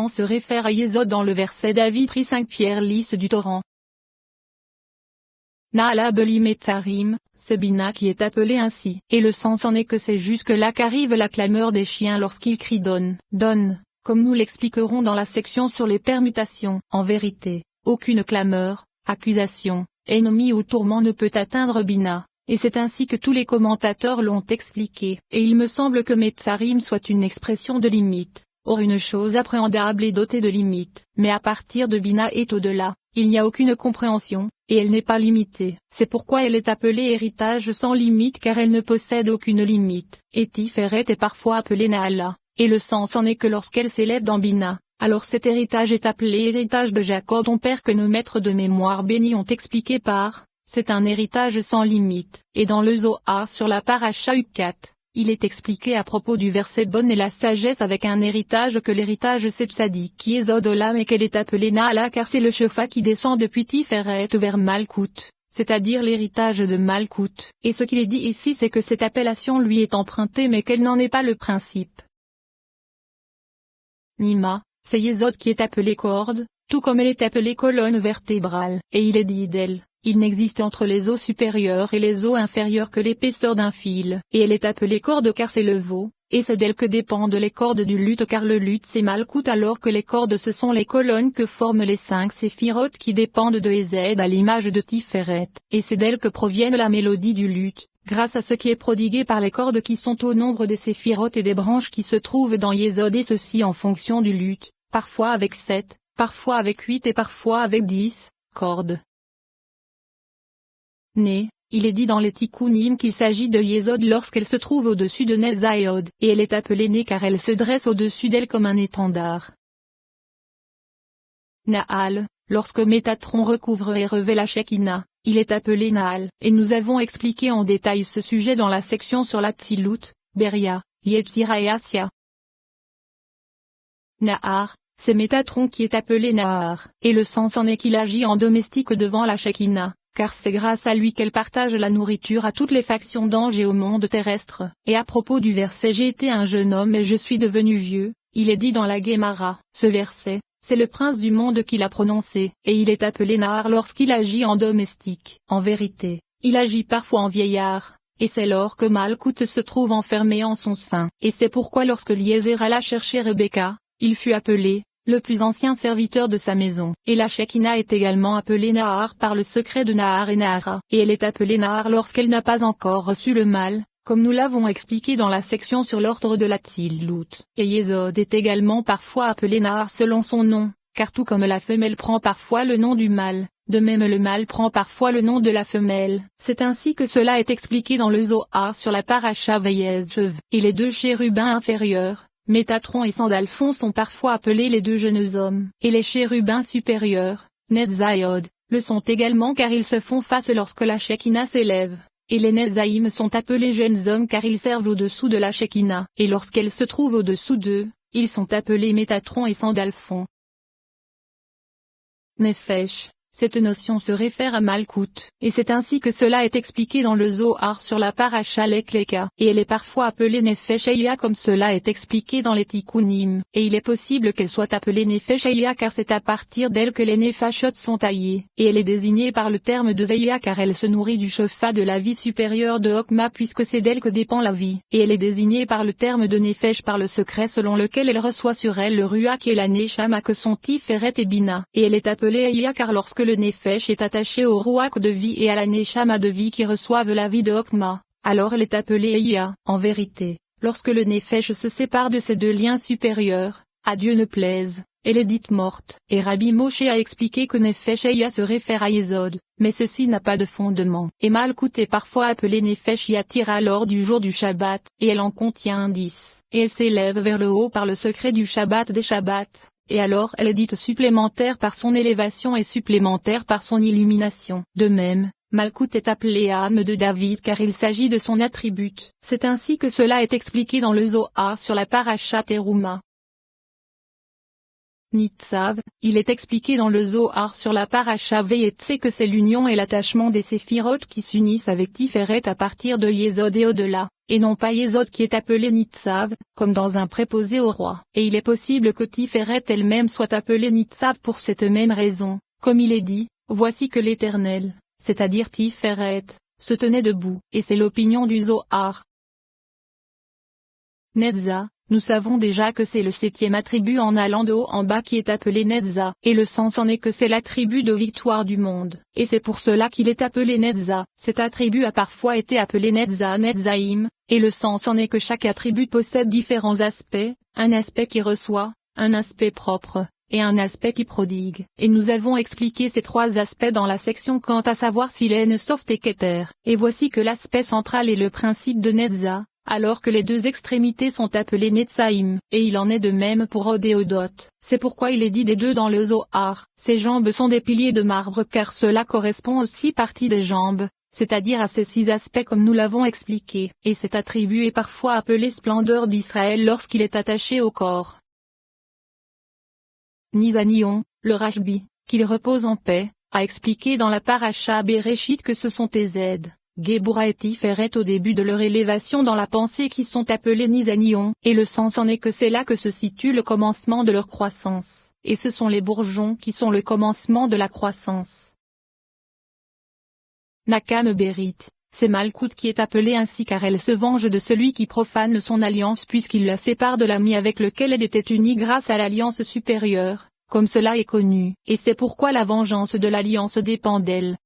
se réfère à Yesod dans le verset David prit 5 pierres lisses du torrent. Naala Beli Metzarim, c'est Bina qui est appelé ainsi. Et le sens en est que c'est jusque-là qu'arrive la clameur des chiens lorsqu'ils crient donne, donne, comme nous l'expliquerons dans la section sur les permutations. En vérité, aucune clameur, accusation, ennemi ou tourment ne peut atteindre Bina, et c'est ainsi que tous les commentateurs l'ont expliqué. Et il me semble que Metzarim soit une expression de limite. Or une chose appréhendable est dotée de limites, mais à partir de Bina et au-delà, il n'y a aucune compréhension, et elle n'est pas limitée. C'est pourquoi elle est appelée héritage sans limite car elle ne possède aucune limite. Et Tiferet est parfois appelée Naala, et le sens en est que lorsqu'elle s'élève dans Bina, alors cet héritage est appelé héritage de Jacob ton père que nos maîtres de mémoire bénis ont expliqué par, c'est un héritage sans limite. Et dans le Zohar sur la paracha Ukat, il est expliqué à propos du verset bonne et la sagesse avec un héritage que l'héritage c'est Tzadik qui est Zodolam et qu'elle est appelée Naala car c'est le Shefa qui descend depuis Tiferet vers Malkout, c'est-à-dire l'héritage de Malkout. Et ce qu'il est dit ici c'est que cette appellation lui est empruntée mais qu'elle n'en est pas le principe. Nima, c'est Yesod qui est appelée corde, tout comme elle est appelée colonne vertébrale. Et il est dit d'elle. Il n'existe entre les os supérieurs et les os inférieurs que l'épaisseur d'un fil. Et elle est appelée corde car c'est le veau, et c'est d'elle que dépendent les cordes du luth car le luth c'est Malkout alors que les cordes ce sont les colonnes que forment les 5 séphirotes qui dépendent de Ezed à l'image de Tiferet. Et c'est d'elle que proviennent la mélodie du luth, grâce à ce qui est prodigué par les cordes qui sont au nombre des séphirotes et des branches qui se trouvent dans Yesod et ceci en fonction du luth, parfois avec 7, parfois avec 8 et parfois avec 10, cordes. Il est dit dans les Tikkunim qu'il s'agit de Yesod lorsqu'elle se trouve au-dessus de Nezayod, et elle est appelée Né car elle se dresse au-dessus d'elle comme un étendard. Naal, lorsque Métatron recouvre et revêt la Shekinah, il est appelé Naal, et nous avons expliqué en détail ce sujet dans la section sur la Tzilut, Beria, Yetzira et Asya. Nahar, c'est Métatron qui est appelé Nahar, et le sens en est qu'il agit en domestique devant la Shekinah. Car c'est grâce à lui qu'elle partage la nourriture à toutes les factions d'anges et au monde terrestre. Et à propos du verset j'ai été un jeune homme et je suis devenu vieux, il est dit dans la Guémara. Ce verset, c'est le prince du monde qui l'a prononcé, et il est appelé Nahar lorsqu'il agit en domestique. En vérité, il agit parfois en vieillard, et c'est lors que Malkout se trouve enfermé en son sein. Et c'est pourquoi lorsque Eliezer alla chercher Rebecca, il fut appelé le plus ancien serviteur de sa maison. Et la Shekinah est également appelée Nahar par le secret de Nahar et Nahara. Et elle est appelée Nahar lorsqu'elle n'a pas encore reçu le mal, comme nous l'avons expliqué dans la section sur l'ordre de la Tzilut. Et Yesod est également parfois appelé Nahar selon son nom, car tout comme la femelle prend parfois le nom du mâle, de même le mâle prend parfois le nom de la femelle. C'est ainsi que cela est expliqué dans le Zohar sur la paracha Vayeshev. Et les 2 chérubins inférieurs, Métatron et Sandalphon sont parfois appelés les 2 jeunes hommes. Et les chérubins supérieurs, Netzayod, le sont également car ils se font face lorsque la Shekinah s'élève. Et les Netzaïm sont appelés jeunes hommes car ils servent au-dessous de la Shekinah. Et lorsqu'elle se trouve au-dessous d'eux, ils sont appelés Métatron et Sandalphon. Nefesh. Cette notion se réfère à Malkout, et c'est ainsi que cela est expliqué dans le Zohar sur la paracha Lekleka, et elle est parfois appelée Nefesh Elia comme cela est expliqué dans les Tikkunim, et il est possible qu'elle soit appelée Nefesh Elia car c'est à partir d'elle que les Nefashot sont taillées, et elle est désignée par le terme de Zeya car elle se nourrit du Shefa de la vie supérieure de Hokma puisque c'est d'elle que dépend la vie, et elle est désignée par le terme de Nefesh par le secret selon lequel elle reçoit sur elle le Ruach et la Neshama que sont Tiferet et Bina, et elle est appelée Elia car lorsque le Nefesh est attaché au Ruach de vie et à la Neshama de vie qui reçoivent la vie de Hokma, alors elle est appelée Eya. En vérité, lorsque le Nefesh se sépare de ces 2 liens supérieurs, à Dieu ne plaise, elle est dite morte. Et Rabbi Moshe a expliqué que Nefesh Eya se réfère à Yesod, mais ceci n'a pas de fondement. Et Malkout est parfois appelée Nefesh Yatira lors du jour du Shabbat, et elle en contient 10, et elle s'élève vers le haut par le secret du Shabbat des Shabbats. Et alors elle est dite supplémentaire par son élévation et supplémentaire par son illumination. De même, Malkout est appelé âme de David car il s'agit de son attribut. C'est ainsi que cela est expliqué dans le Zohar sur la paracha Teruma. Nitzav, il est expliqué dans le Zohar sur la paracha Vayetze que c'est l'union et l'attachement des séphirotes qui s'unissent avec Tiferet à partir de Yesod et au-delà, et non pas Yesod qui est appelé Nitzav, comme dans un préposé au roi. Et il est possible que Tiferet elle-même soit appelée Nitzav pour cette même raison, comme il est dit, voici que l'Éternel, c'est-à-dire Tiferet, se tenait debout. Et c'est l'opinion du Zohar. Netza, nous savons déjà que c'est le 7e attribut en allant de haut en bas qui est appelé Netza, et le sens en est que c'est l'attribut de victoire du monde, et c'est pour cela qu'il est appelé Netza. Cet attribut a parfois été appelé Netza Netzaïm, et le sens en est que chaque attribut possède différents aspects, un aspect qui reçoit, un aspect propre, et un aspect qui prodigue. Et nous avons expliqué ces trois aspects dans la section quant à savoir s'il est Nesoft et Keter. Et voici que l'aspect central est le principe de Netza, alors que les deux extrémités sont appelées Netzaïm, et il en est de même pour Od et Odot. C'est pourquoi il est dit des deux dans le Zohar. Ses jambes sont des piliers de marbre car cela correspond aux 6 parties des jambes, c'est-à-dire à ces 6 aspects comme nous l'avons expliqué. Et cet attribut est parfois appelé splendeur d'Israël lorsqu'il est attaché au corps. Nizanion, le Rashbi, qu'il repose en paix, a expliqué dans la paracha Bereshit que ce sont tes aides, Gebura et Tiferet au début de leur élévation dans la pensée qui sont appelés Nizanion, et le sens en est que c'est là que se situe le commencement de leur croissance, et ce sont les bourgeons qui sont le commencement de la croissance. Nakam Berit, c'est Malkout qui est appelée ainsi car elle se venge de celui qui profane son alliance puisqu'il la sépare de l'ami avec lequel elle était unie grâce à l'alliance supérieure, comme cela est connu, et c'est pourquoi la vengeance de l'alliance dépend d'elle.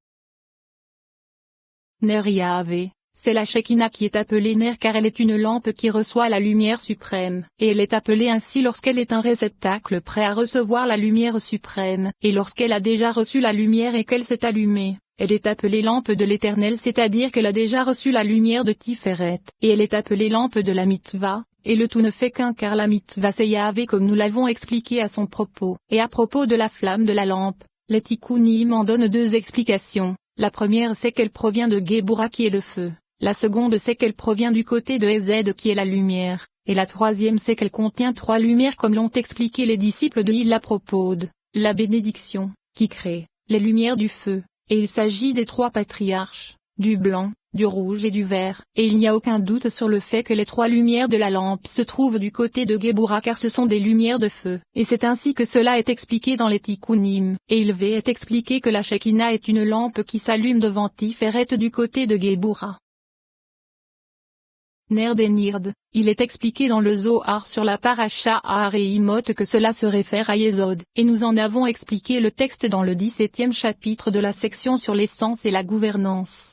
Ner Yahvé, c'est la Shekinah qui est appelée Ner car elle est une lampe qui reçoit la lumière suprême, et elle est appelée ainsi lorsqu'elle est un réceptacle prêt à recevoir la lumière suprême, et lorsqu'elle a déjà reçu la lumière et qu'elle s'est allumée, elle est appelée lampe de l'Éternel c'est-à-dire qu'elle a déjà reçu la lumière de Tiferet, et elle est appelée lampe de la mitzvah, et le tout ne fait qu'un car la mitzvah c'est Yahvé comme nous l'avons expliqué à son propos. Et à propos de la flamme de la lampe, les Tikkunim en donnent 2 explications. La première c'est qu'elle provient de Gebura qui est le feu, la seconde c'est qu'elle provient du côté de Ezed qui est la lumière, et la troisième c'est qu'elle contient 3 lumières comme l'ont expliqué les disciples de Il à propos de la bénédiction, qui crée les lumières du feu, et il s'agit des 3 patriarches, du blanc, du rouge et du vert, et il n'y a aucun doute sur le fait que les 3 lumières de la lampe se trouvent du côté de Gebura car ce sont des lumières de feu, et c'est ainsi que cela est expliqué dans les Tikkunim, et il est expliqué que la Shekinah est une lampe qui s'allume devant Tiferet du côté de Gebura. Ner Denird, il est expliqué dans le Zohar sur la paracha Ahareimot que cela se réfère à Yesod, et nous en avons expliqué le texte dans le 17e chapitre de la section sur l'essence et la gouvernance.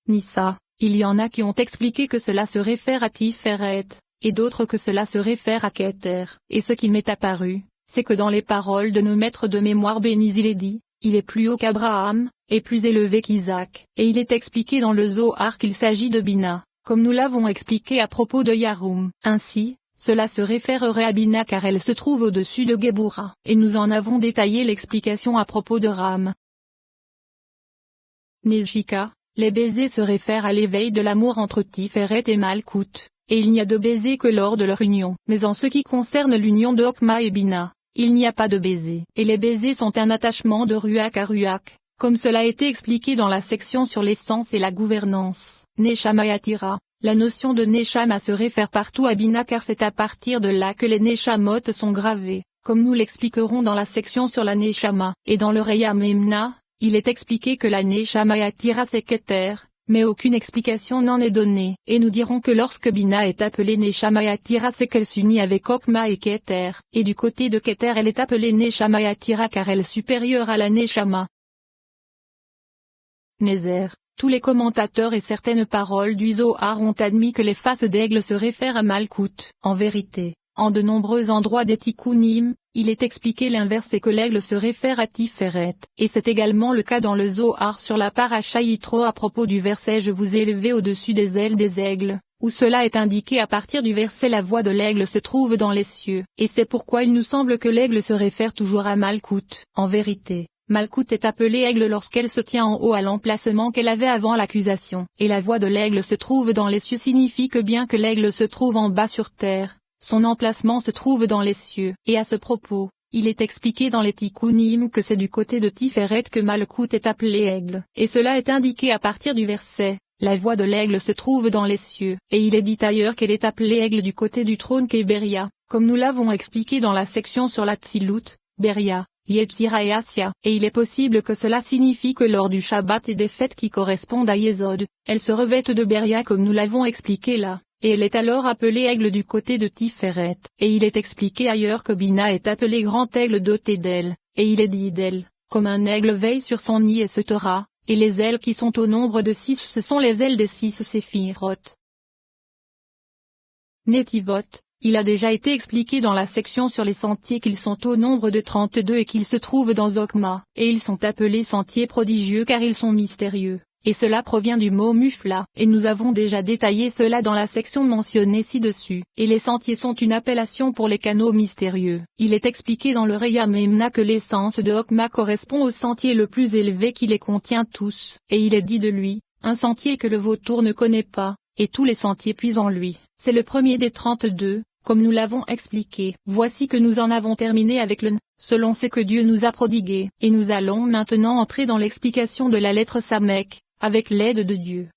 Nissa, il y en a qui ont expliqué que cela se réfère à Tiferet, et d'autres que cela se réfère à Keter, et ce qui m'est apparu, c'est que dans les paroles de nos maîtres de mémoire bénis il est dit, il est plus haut qu'Abraham, et plus élevé qu'Isaac, et il est expliqué dans le Zohar qu'il s'agit de Bina, comme nous l'avons expliqué à propos de Yarum. Ainsi, cela se référerait à Bina car elle se trouve au-dessus de Gebura, et nous en avons détaillé l'explication à propos de Ram. Nezhika, les baisers se réfèrent à l'éveil de l'amour entre Tiferet et Malkout, et il n'y a de baisers que lors de leur union. Mais en ce qui concerne l'union de Okma et Bina, il n'y a pas de baisers. Et les baisers sont un attachement de Ruach à Ruach, comme cela a été expliqué dans la section sur l'essence et la gouvernance. Neshama Yatira, la notion de Neshama se réfère partout à Bina car c'est à partir de là que les Neshamot sont gravés, comme nous l'expliquerons dans la section sur la Neshama. Et dans le Reya Memna, il est expliqué que la Neshama Yatira c'est Keter, mais aucune explication n'en est donnée. Et nous dirons que lorsque Bina est appelée Neshama Yatira c'est qu'elle s'unit avec Okma et Keter, et du côté de Keter elle est appelée Neshama Yatira car elle est supérieure à la Neshama. Nézer, tous les commentateurs et certaines paroles du Zohar ont admis que les faces d'aigle se réfèrent à Malkout. En vérité, en de nombreux endroits des Tikkunim, il est expliqué l'inverse et que l'aigle se réfère à Tiferet, et c'est également le cas dans le Zohar sur la paracha Yitro à propos du verset « Je vous ai élevé au-dessus des ailes des aigles », où cela est indiqué à partir du verset « La voix de l'aigle se trouve dans les cieux », et c'est pourquoi il nous semble que l'aigle se réfère toujours à Malkout. En vérité, Malkout est appelée aigle lorsqu'elle se tient en haut à l'emplacement qu'elle avait avant l'accusation, et la voix de l'aigle se trouve dans les cieux signifie que bien que l'aigle se trouve en bas sur terre, son emplacement se trouve dans les cieux. Et à ce propos, il est expliqué dans les Tikkunim que c'est du côté de Tiferet que Malkout est appelé aigle. Et cela est indiqué à partir du verset, la voix de l'aigle se trouve dans les cieux. Et il est dit ailleurs qu'elle est appelée aigle du côté du trône qu'est Beria, comme nous l'avons expliqué dans la section sur la Tzilut, Beria, Yetzira et Assia. Et il est possible que cela signifie que lors du Shabbat et des fêtes qui correspondent à Yesod, elle se revête de Beria comme nous l'avons expliqué là. Et elle est alors appelée aigle du côté de Tiferet. Et il est expliqué ailleurs que Bina est appelée grand aigle doté d'elle, et il est dit d'elle, comme un aigle veille sur son nid et se taura, et les ailes qui sont au nombre de 6 ce sont les ailes des 6 séphiroth. Netivot, il a déjà été expliqué dans la section sur les sentiers qu'ils sont au nombre de 32 et qu'ils se trouvent dans Zokma, et ils sont appelés sentiers prodigieux car ils sont mystérieux. Et cela provient du mot mufla, et nous avons déjà détaillé cela dans la section mentionnée ci-dessus. Et les sentiers sont une appellation pour les canaux mystérieux. Il est expliqué dans le Reya Memna que l'essence de Okma correspond au sentier le plus élevé qui les contient tous. Et il est dit de lui, un sentier que le vautour ne connaît pas, et tous les sentiers puisent en lui. C'est le premier des 32, comme nous l'avons expliqué. Voici que nous en avons terminé avec le selon ce que Dieu nous a prodigué. Et nous allons maintenant entrer dans l'explication de la lettre Samek, avec l'aide de Dieu.